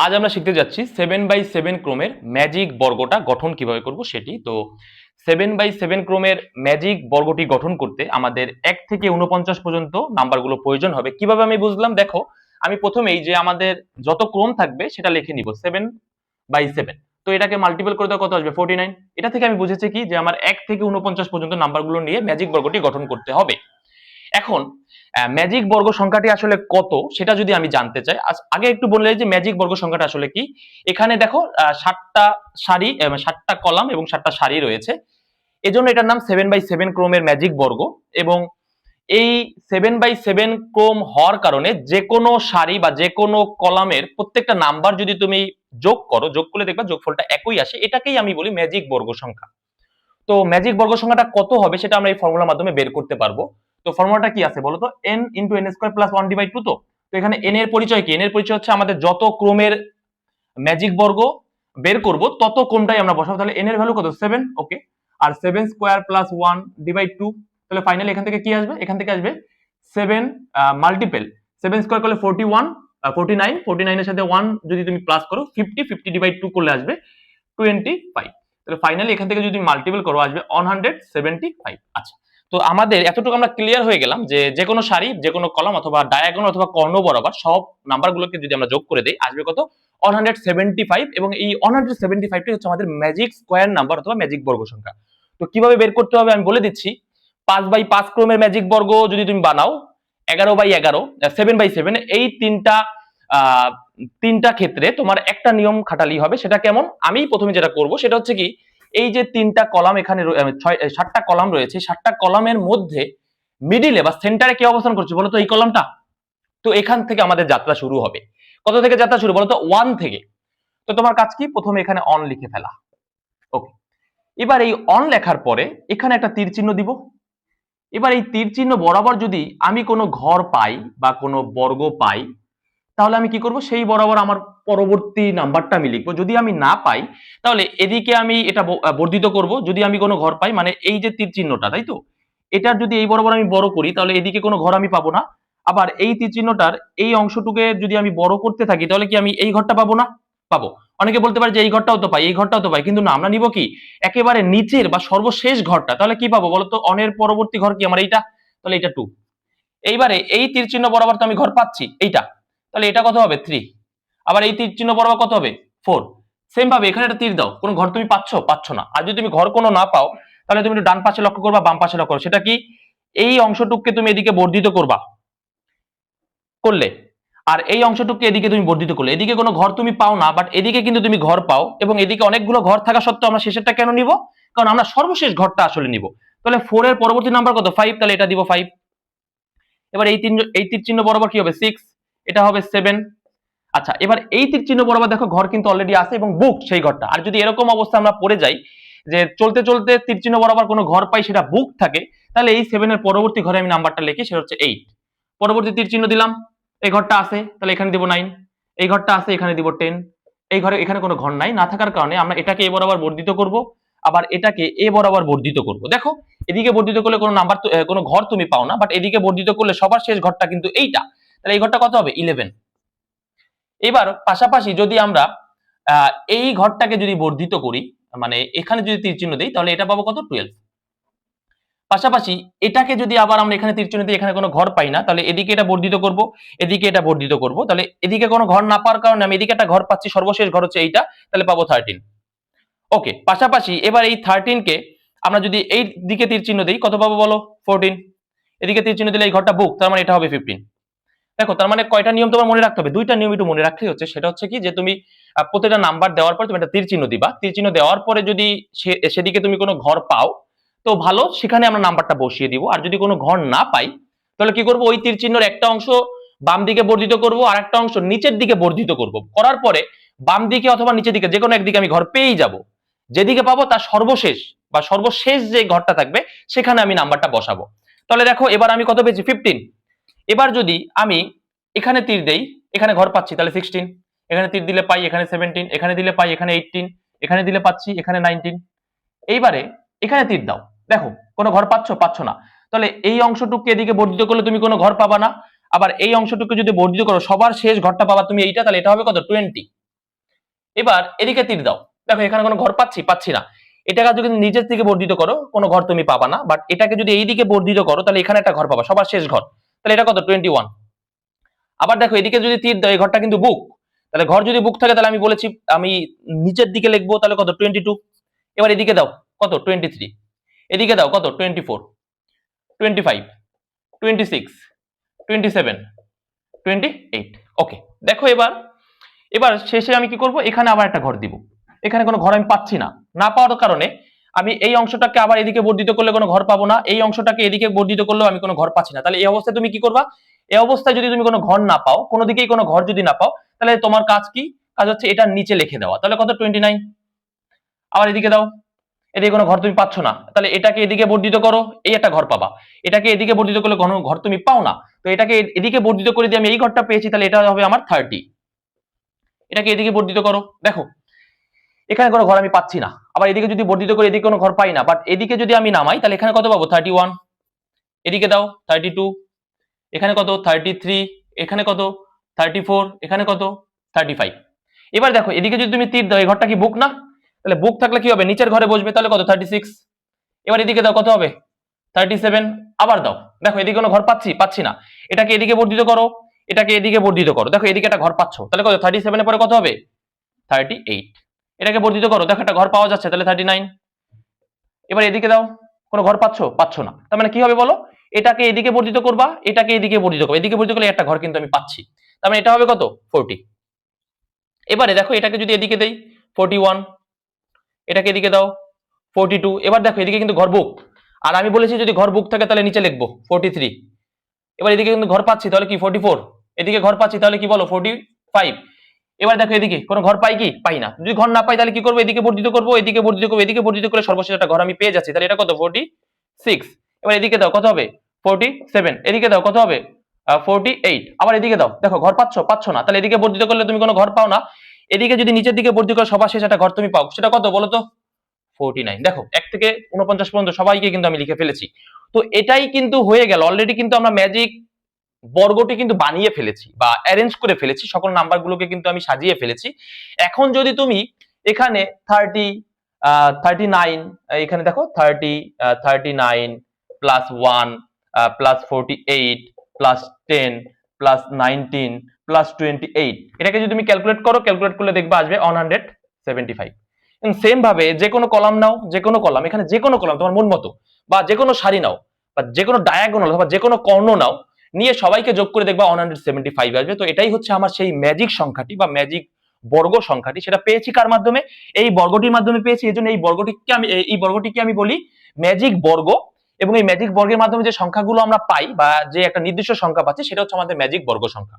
আজ আমরা শিখতে যাচ্ছি 7x7 ক্রমের ম্যাজিক বর্গটা গঠন কিভাবে করব সেটি। তো 7x7 ক্রমের ম্যাজিক বর্গটি গঠন করতে আমাদের 1 থেকে 49 পর্যন্ত নাম্বারগুলো প্রয়োজন হবে। কিভাবে আমি বুঝলাম, দেখো আমি প্রথমেই যে আমাদের যত ক্রম থাকবে সেটা লিখে নিব 7x7। তো এটাকে মাল্টিপল করে দাও, কত আসবে 49। এটা থেকে আমি বুঝেছি কি যে আমার 1 থেকে 49 পর্যন্ত নাম্বারগুলো নিয়ে ম্যাজিক বর্গটি গঠন করতে হবে। এখন ম্যাজিক বর্গ সংখ্যাটি আসলে কত সেটা যদি আমি জানতে চাই, আগে একটু বললে যে ম্যাজিক বর্গ সংখ্যাটা আসলে কি। এখানে দেখো 7টা সারি, 7টা কলাম এবং 7টা সারি রয়েছে, এজন্য এটার নাম 7x7 ক্রমের ম্যাজিক বর্গ। এবং এই 7x7 ক্রম হওয়ার কারণে যে কোনো সারি বা যে কোনো কলামের প্রত্যেকটা নাম্বার যদি তুমি যোগ করো, যোগ করলে দেখবা যোগফলটা একই আসে, এটাকেই আমি বলি ম্যাজিক বর্গ সংখ্যা। তো ম্যাজিক বর্গ সংখ্যাটা কত হবে সেটা আমরা এই ফর্মুলার মাধ্যমে বের করতে পারবো। তো ফর্মুলাটা কি আছে বলো তো, n × n² + 1/2। তো এখানে n এর পরিচয় কি? n এর পরিচয় হচ্ছে আমাদের যত ক্রমের ম্যাজিক বর্গ বের করব তত ক্রমটাই আমরা বসাবো। তাহলে n এর ভ্যালু কত? 7। ওকে, আর 7² + 1/2। তাহলে ফাইনালি এখান থেকে কি আসবে? এখান থেকে আসবে 7 মাল্টিপল 7² করলে 41, 49, 49 এর সাথে 1 যদি তুমি প্লাস করো 50, 50/2 করলে আসবে 25। তাহলে ফাইনালি এখান থেকে যদি মাল্টিপল করো আসবে 175। আচ্ছা, তো আমাদের এতটুকু আমরা ক্লিয়ার হয়ে গেলাম যে যে কোনো সারি, যে কোনো কলাম অথবা ডায়াগোনাল অথবা কর্ণ বরাবর সব নাম্বারগুলোকে যদি আমরা যোগ করে দেই আসবে কত? 175। এবং এই 175টি হচ্ছে আমাদের ম্যাজিক স্কোয়ার নাম্বার অথবা ম্যাজিক বর্গ সংখ্যা। তো কিভাবে বের করতে হবে আমি বলে দিচ্ছি। 5x5 ক্রমের ম্যাজিক বর্গ যদি তুমি বানাও, 11x11, 7x7, এই তিনটা ক্ষেত্রে তোমার একটা নিয়ম খাটালি হবে। সেটা কেমন? আমি প্রথমে যেটা করব সেটা হচ্ছে কি, এই যে 3টা কলাম এখানে 7টা কলাম রয়েছে, 7টা কলামের মধ্যে মিডিলে বা সেন্টারে কে অবস্থান করছে বলতো? এই কলামটা। তো এখান থেকে আমাদের যাত্রা শুরু হবে। কত থেকে যাত্রা শুরু বলতো? 1 থেকে। তো তোমার কাজ কি? প্রথমে এখানে অন লিখে ফেলা। ওকে, এবার এই অন লেখার পরে এখানে একটা তীর চিহ্ন দিব। এবার এই তীর চিহ্ন বরাবর যদি আমি কোনো ঘর পাই বা কোনো বর্গ পাই, তাহলে আমি কি করব? সেই বরাবর আমার পরবর্তী নাম্বারটা আমি লিখবো। যদি আমি না পাই তাহলে এদিকে আমি এটা বর্ধিত করব। যদি আমি কোনো ঘর পাই, মানে এই যে তীর চিহ্নটা, তাই তো, এটার যদি এই বরাবর আমি বড় করি তাহলে এদিকে কোনো ঘর আমি পাবো না। আবার এই তীর চিহ্নটার এই অংশটুকে যদি আমি বড় করতে থাকি তাহলে কি আমি এই ঘরটা পাবো না? পাবো। অনেকে বলতে পারে যে এই ঘরটাও তো পাই, এই ঘরটাও তো পাই, কিন্তু না, আমরা নিব কি একেবারে নিচের বা সর্বশেষ ঘরটা। তাহলে কি পাবো বলতো? অনের পরবর্তী ঘর কি আমার? এইটা। তাহলে এটা 2। এইবারে এই তীর চিহ্ন বরাবর তো আমি ঘর পাচ্ছি, এইটা। তাহলে এটা কত হবে? 3। আবার এই তীর চিহ্ন বরাবর কত হবে? 4। সেম ভাবে এখানে একটা তীর দাও, কোন ঘর তুমি পাচ্ছ না। আর যদি তুমি ঘর কোনো না পাও তাহলে তুমি একটু ডান পাশে লক্ষ্য করবা, বাম পাশে লক্ষ্য করো। সেটা কি? এই অংশটুককে তুমি এদিকে বর্ধিত করবা, করলে আর এই অংশটুককে এদিকে তুমি বর্ধিত করলে, এদিকে কোনো ঘর তুমি পাও না, বাট এদিকে কিন্তু তুমি ঘর পাও। এবং এদিকে অনেকগুলো ঘর থাকা সত্ত্বেও আমরা শেষেরটা কেন নিব? কারণ আমরা সর্বশেষ ঘরটা আসলে নিব। তাহলে 4 এর পরবর্তী নাম্বার কত? 5। তাহলে এটা দিব 5। এবার এই তীর চিহ্ন বরাবর কি হবে? 6। এটা হবে 7। আচ্ছা, এবার এই তীর চিহ্ন বরাবর দেখো ঘর কিন্তু অলরেডি আছে এবং বুক সেই ঘরটা। আর যদি এরকম অবস্থা আমরা পড়ে যাই যে চলতে চলতে তীর চিহ্ন বরাবর কোনো ঘর পাই, সেটা বুক থাকে, তাহলে এই 7 এর পরবর্তী ঘরে আমি নাম্বারটা লিখি, সেটা হচ্ছে 8। পরবর্তী তীর চিহ্ন দিলাম, এই ঘরটা আছে তাহলে এখানে দিব 9। এই ঘরটা আছে এখানে দিব 10। এই ঘরে এখানে কোনো ঘর নাই, না থাকার কারণে আমরা এটাকে এ বরাবর বর্ধিত করব, আবার এটাকে এ বরাবর বর্ধিত করব। দেখো এদিকে বর্ধিত করলে কোনো নাম্বার, কোনো ঘর তুমি পাও না, বাট এদিকে বর্ধিত করলে সবার শেষ ঘরটা কিন্তু এইটা। তাহলে এই ঘরটা কত হবে? 11। এবার পাশাপাশি যদি আমরা এই ঘরটাকে যদি বর্ধিত করি, মানে এখানে যদি তীর চিহ্ন দিই তাহলে এটা পাবো কত? 12। পাশাপাশি এটাকে যদি আবার আমরা এখানে তীর চিহ্ন দিই, এখানে কোনো ঘর পাই না, তাহলে এদিকে এটা বর্ধিত করব, এদিকে এটা বর্ধিত করব। তাহলে এদিকে কোনো ঘর না পাওয়ার কারণে আমি এদিকে একটা ঘর পাচ্ছি, সর্বশেষ ঘর হচ্ছে এইটা, তাহলে পাবো 13। ওকে, পাশাপাশি এবার এই 13 কে আমরা যদি এই দিকে তীর চিহ্ন দিই কত পাবো বলো? 14। এদিকে তীর চিহ্ন দিলে এই ঘরটা বুক, তার মানে এটা হবে 15। দেখো তার মানে কয়টা নিয়ম তোমার মনে রাখতে হবে? 2টা নিয়ম একটু মনে রাখলেই হচ্ছে। সেটা হচ্ছে কি যে তুমি প্রত্যেকটা নাম্বার দেওয়ার পর তুমি একটা তীর চিহ্ন দিবা। তীর চিহ্ন দেওয়ার পরে যদি সেদিকে তুমি কোনো ঘর পাও তো ভালো, সেখানে আমরা নাম্বারটা বসিয়ে দিব। আর যদি কোনো ঘর না পাই তাহলে কি করব? ওই তীর চিহ্নের একটা অংশ বাম দিকে বর্ধিত করব, আর একটা অংশ নিচের দিকে বর্ধিত করব। করার পরে বাম দিকে অথবা নিচের দিকে যে কোনো একদিকে আমি ঘর পেয়েই যাব। যেদিকে পাবো তার সর্বশেষ বা সর্বশেষ যে ঘরটা থাকবে সেখানে আমি নাম্বারটা বসাবো। তাহলে দেখো এবার আমি কত পেয়েছি? 15। এবার যদি আমি এখানে তীর দেই, এখানে ঘর পাচ্ছি, তাহলে 16। এখানে তীর দিলে পাই এখানে 17। এখানে দিলে পাই এখানে 18। এখানে দিলে পাচ্ছি এখানে 19। এইবারে এখানে তীর দাও, দেখো কোনো ঘর পাচ্ছ না। তাহলে এই অংশটুকু এদিকে বর্ধিত করলে তুমি কোনো ঘর পাবা না। আবার এই অংশটুকু যদি বর্ধিত করো সবার শেষ ঘরটা পাবা তুমি এইটা, তাহলে এটা হবে কত? 20। এবার এদিকে তীর দাও, দেখো এখানে কোনো ঘর পাচ্ছি না। এটাকে যদি নিচের দিকে বর্ধিত করো কোনো ঘর তুমি পাবা না, বাট এটাকে যদি এই দিকে বর্ধিত করো তাহলে এখানে একটা ঘর পাবা, সবার শেষ ঘর। তাহলে এটা কত 21। আবার দেখো এদিকে যদি তীর দাও, এই ঘরটা কিন্তু বুক, তাহলে ঘর যদি বুক থাকে তাহলে আমি বলেছি আমি নিচের দিকে লিখবো, তাহলে কত 22। এবার এদিকে দাও কত 23, এদিকে দাও কত 24, 25, 26, 27, 28। ওকে, দেখো এবার এবার শেষে আমি কি করব, এখানে আবার একটা ঘর দিব। এখানে কোনো ঘর আমি পাচ্ছি না, না পাওয়ার কারণে আমি এই অংশটাকে আবার এদিকে বর্ধিত করলে কোনো ঘর পাবো না, এই অংশটাকে এদিকে বর্ধিত করলেও আমি কোনো ঘর পাচ্ছি না। তাহলে এই অবস্থায় তুমি কি করবা, এই অবস্থায় যদি তুমি কোনো ঘর না পাও, কোনো দিকেই কোনো ঘর যদি না পাও, তাহলে তোমার কাজ কি, কাজ হচ্ছে এটার নিচে লিখে দেওয়া। তাহলে কত 29। আবার এদিকে দাও, এদিকে কোনো ঘর তুমি পাচ্ছ না, তাহলে এটাকে এদিকে বর্ধিত করো, এই একটা ঘর পাবা। এটাকে এদিকে বর্ধিত করলে কোনো ঘর তুমি পাও না, তো এটাকে এদিকে বর্ধিত করে দিয়ে আমি এই ঘরটা পেয়েছি, তাহলে এটা হবে আমার 30। এটাকে এদিকে বর্ধিত করো, দেখো এখানে কোনো ঘর আমি পাচ্ছি না। আবার এদিকে যদি বর্ধিত করে এদিকে কোনো ঘর পাই না, বাট এদিকে যদি আমি নামাই তাহলে এখানে কত পাবো 31। এদিকে দাও 32, এখানে কত 33, এখানে কত 34, এখানে কত 35। এবার দেখো এদিকে যদি তুমি তীর দাও, এই ঘরটা কি বুক না, তাহলে বুক থাকলে কি হবে, নিচের ঘরে বসবে, তাহলে কত 36। এবার এদিকে দাও কত হবে 37। আবার দাও, দেখো এদিকে কোনো ঘর পাচ্ছি না, এটাকে এদিকে বর্ধিত করো, এটাকে এদিকে বর্ধিত করো, দেখো এদিকে একটা ঘর পাচ্ছ, তাহলে কত 37 এর পরে কত হবে 38। এটাকে বর্ধিত করো, দেখো একটা ঘর পাওয়া যাচ্ছে, তাহলে 39। এবার এদিকে দাও, কোনো ঘর পাচ্ছ না, তার মানে কি হবে বলো, এটাকে এদিকে বর্ধিত করবা, এটাকে এদিকে বর্ধিত করবা, এদিকে বর্ধিত করলে একটা ঘর কিন্তু আমি পাচ্ছি, তার মানে এটা হবে কত 40। এবারে দেখো এটাকে যদি এদিকে দেই 41, এটাকে এদিকে দাও 42। এবার দেখো এদিকে কিন্তু ঘর বুক, আর আমি বলেছি যদি ঘর বুক থাকে তাহলে নিচে লিখবো 43। এবার এদিকে কিন্তু ঘর পাচ্ছি, তাহলে কি 44। এদিকে ঘর পাচ্ছি, তাহলে কি বলো 45। এবার দেখো এদিকে কোনো ঘর পাই কি, পাই না। যদি ঘর না পাই তাহলে কি করবো, এদিকে বর্ধিত করবো, এদিকে বর্ধিত করবো, এদিকে বর্ধিত করে সর্বশেষ একটা ঘর আমি পেয়ে যাচ্ছি, তাহলে এটা কত 46। এবার এদিকে দাও কত হবে 47, এদিকে দাও কত হবে 48। আবার এদিকে দাও, দেখো ঘর পাচ্ছ না, তাহলে এদিকে বর্ধিত করলে তুমি কোনো ঘর পাও না, এদিকে যদি নিচের দিকে বর্ধিত করে সবার শেষ একটা ঘর তুমি পাও, সেটা কত বলো তো 49। দেখো 1 থেকে 49 পর্যন্ত সবাইকে কিন্তু আমি লিখে ফেলেছি। তো এটাই কিন্তু হয়ে গেল, অলরেডি কিন্তু আমরা ম্যাজিক বর্গটি কিন্তু বানিয়ে ফেলেছি বা অ্যারেঞ্জ করে ফেলেছি, সকল নাম্বারগুলোকে কিন্তু আমি সাজিয়ে ফেলেছি। এখন যদি তুমি এখানে 39, এখানে দেখো 39 plus 1 plus 48 plus 10 plus 19 plus 28, এটাকে যদি তুমি ক্যালকুলেট করলে দেখবে আসবে 175। এবং সেম ভাবে যে কোনো কলাম নাও, যে কোনো কলাম, এখানে যে কোনো কলাম তোমার মন মতো, বা যে কোনো সারি নাও, বা যে কোনো ডায়াগোনাল বা যে কোনো কর্ণ নাও, নিয়ে সবাইকে যোগ করে দেখবা 175 আসবে। তো এটাই হচ্ছে আমার সেই ম্যাজিক সংখ্যাটি বা ম্যাজিক বর্গ সংখ্যাটি। সেটা পেয়েছি কার মাধ্যমে, এই বর্গটির মাধ্যমে পেয়েছি, এজন্য এই বর্গটিকে আমি বলি ম্যাজিক বর্গ। এবং এই ম্যাজিক বর্গের মাধ্যমে যে সংখ্যাগুলো আমরা পাই বা যে একটা নির্দিষ্ট সংখ্যা পাচ্ছি, সেটা হচ্ছে আমাদের ম্যাজিক বর্গ সংখ্যা।